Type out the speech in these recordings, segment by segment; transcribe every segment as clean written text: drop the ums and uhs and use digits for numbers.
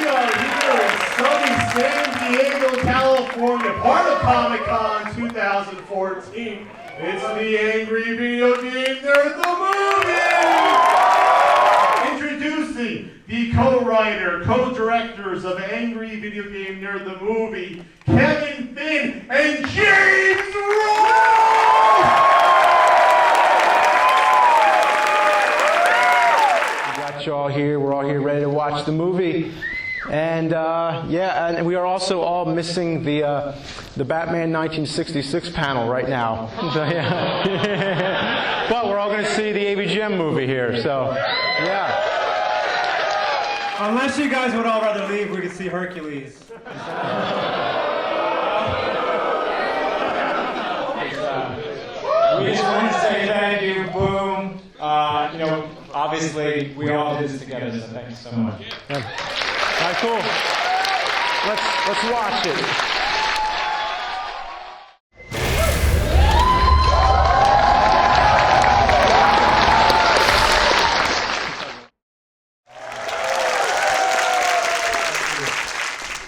We are here in sunny San Diego, California, part of Comic-Con 2014. It's the Angry Video Game Nerd, the movie! Introducing the co-writer, co-directors of Angry Video Game Nerd, the movie, Kevin Finn and James Rolfe! You all here. We're all here ready to watch the movie, and and we are also all missing the Batman 1966 panel right now. So, yeah. But we're all going to see the AVGN movie here. So yeah. Unless you guys would all rather leave, we could see Hercules. We just want to say thank you. Boom. Obviously, we all did this together, so thank you so much. Yeah. All right, cool. Let's watch it.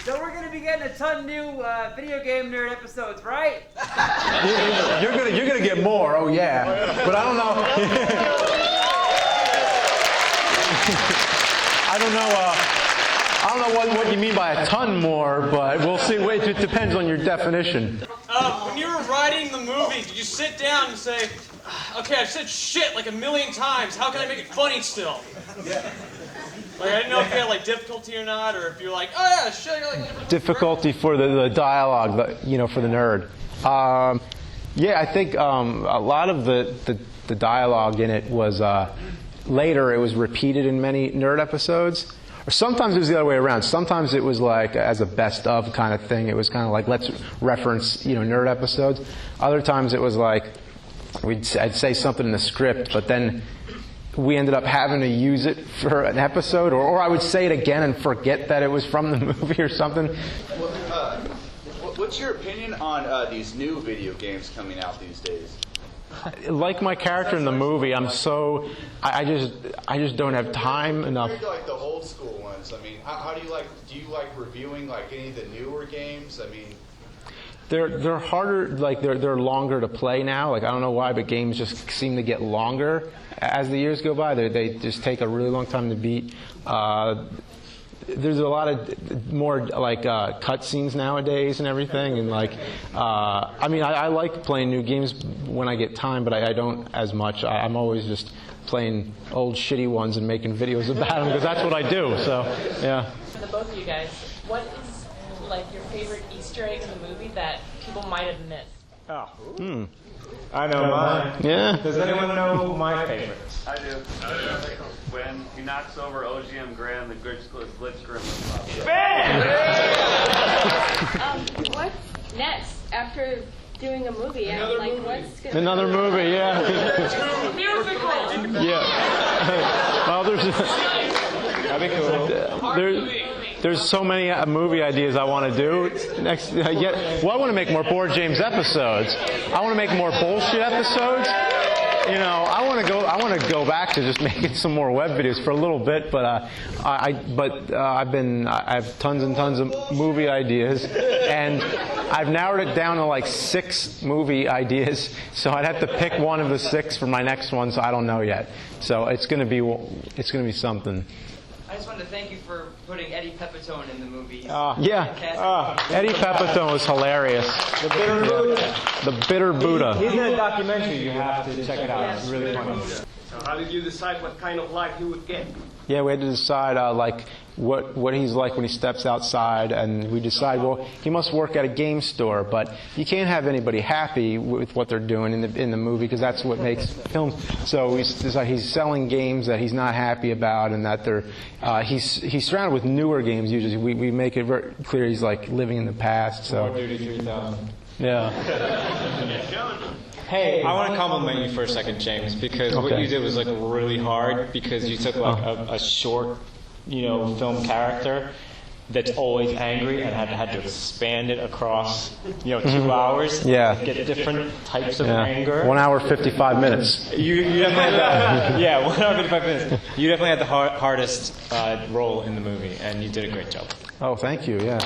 So we're going to be getting a ton of new video game nerd episodes, right? You're gonna get more. Oh yeah, but I don't know. I don't know what you mean by a ton more, but we'll see. It depends on your definition. When you were writing the movie, did you sit down and say, okay, I've said shit like 1,000,000 times, how can I make it funny still? Yeah. Like, I didn't know if you had like difficulty or not, or if you're like, oh yeah, shit. Like, difficulty for the dialogue, for the nerd. I think a lot of the dialogue in it was later. It was repeated in many nerd episodes. Or sometimes it was the other way around. Sometimes it was like as a best of kind of thing. It was kind of like, let's reference, nerd episodes. Other times it was like I'd say something in the script, but then we ended up having to use it for an episode, or I would say it again and forget that it was from the movie or something. What's your opinion on these new video games coming out these days? Like my character in the movie, I just don't have time enough. Compared to like the old school ones, I mean, how do you like reviewing like any of the newer games? I mean, they're harder, like they're longer to play now. Like I don't know why, but games just seem to get longer as the years go by. They just take a really long time to beat. There's a lot of more like cutscenes nowadays and everything, and like I like playing new games when I get time, but I don't as much. I'm always just playing old shitty ones and making videos about them because that's what I do. So yeah. For the both of you guys, what is like your favorite Easter egg in the movie that people might have missed? Oh. I know mine. Yeah. Does anyone know my favorites? I do. When he knocks over OGM Graham, the glitch gremlin pops up. What's next after doing a movie? What's gonna Another movie, yeah. Musical. Yeah. Well, That'd be cool. There's so many movie ideas I want to do. Next, I want to make more Board James episodes. I want to make more bullshit episodes. I want to go back to just making some more web videos for a little bit, but I have tons and tons of movie ideas, and I've narrowed it down to like 6 movie ideas. So I'd have to pick one of the 6 for my next one. So I don't know yet. So it's gonna be something. I just wanted to thank you for putting Eddie Pepitone in the movie. Eddie Pepitone was hilarious. The Bitter Buddha. The Bitter Buddha. He's in a documentary. You have to check it out. It's really funny. So how did you decide what kind of life he would get? Yeah, we had to decide what he's like when he steps outside, and we decide, well, he must work at a game store, but you can't have anybody happy with what they're doing in the movie because that's what makes films. So we decide he's selling games that he's not happy about, and that he's surrounded with newer games. Usually, we make it very clear he's like living in the past. So yeah. Hey, I want to compliment you for a second, James, because what you did was like really hard because you took like a short, film character that's always angry and had to expand it across 2 hours. Yeah. Get different types of anger. 1 hour 55 minutes. You definitely had 1 hour 55 minutes. You definitely had the hardest role in the movie, and you did a great job. Oh, thank you. Yeah.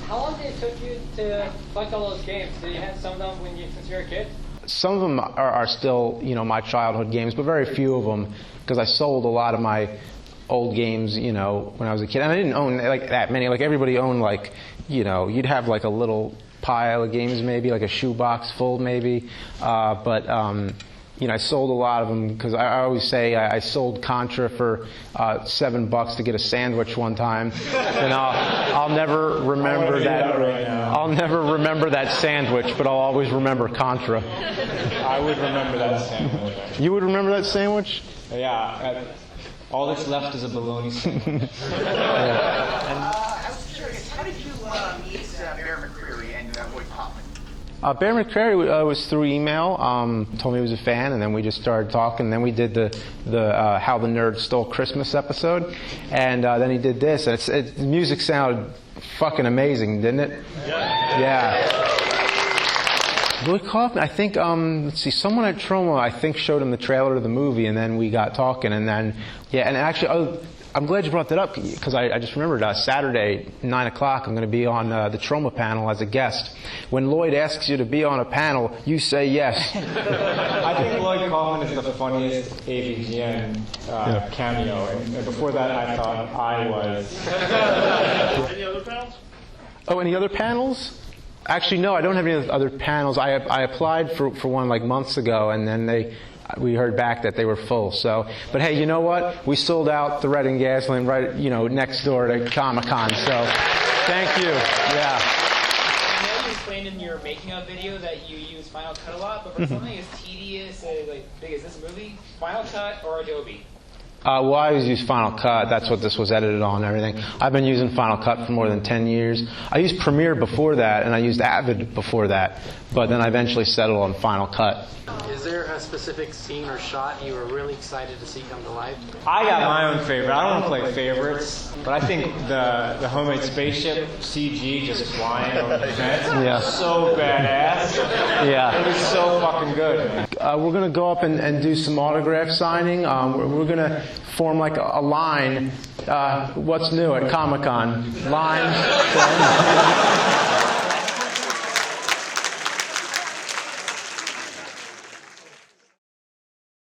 How long did it take you to collect all those games? Did you have some of them since you were a kid? Some of them are still, my childhood games, but very few of them, because I sold a lot of my old games, when I was a kid. And I didn't own like that many. Like everybody owned like, you'd have like a little pile of games maybe, like a shoebox full maybe. I sold a lot of them because I always say I sold Contra for $7 to get a sandwich one time, and I'll never remember that. I'll never remember that sandwich, but I'll always remember Contra. I would remember that sandwich. You would remember that sandwich? Yeah. All that's left is a bologna sandwich. I was curious, how did you meet Bear McCreary and Lloyd Kaufman? Bear McCreary was through email. Told me he was a fan, and then we just started talking. And then we did the How the Nerd Stole Christmas episode, and then he did this. And the music sounded fucking amazing, didn't it? Yeah. Lloyd Kaufman, I think, let's see, someone at Troma, I think, showed him the trailer to the movie, and then we got talking, and then, and actually, I'm glad you brought that up, because I just remembered, Saturday, 9 o'clock, I'm going to be on the Troma panel as a guest. When Lloyd asks you to be on a panel, you say yes. I think Lloyd Kaufman is the funniest AVGN cameo, and before that I thought I was. Any other panels? Oh, any other panels? Actually, no, I don't have any other panels. I applied for one like months ago, and then we heard back that they were full. So, but hey, you know what? We sold out the Reading Gaslamp right, next door to Comic-Con. So, thank you. Yeah. I know you explained in your making of video that you use Final Cut a lot, but for something as tedious as big as this movie, Final Cut or Adobe? Well, I always use Final Cut. That's what this was edited on and everything. I've been using Final Cut for more than 10 years. I used Premiere before that, and I used Avid before that. But then I eventually settled on Final Cut. Is there a specific scene or shot you were really excited to see come to life? I got my own favorite. I don't want to play favorites, but I think the homemade spaceship CG just flying over the fence is so badass. Yeah. It was so fucking good. We're going to go up and do some autograph signing. We're going to form like a line. What's new at Comic-Con? Line.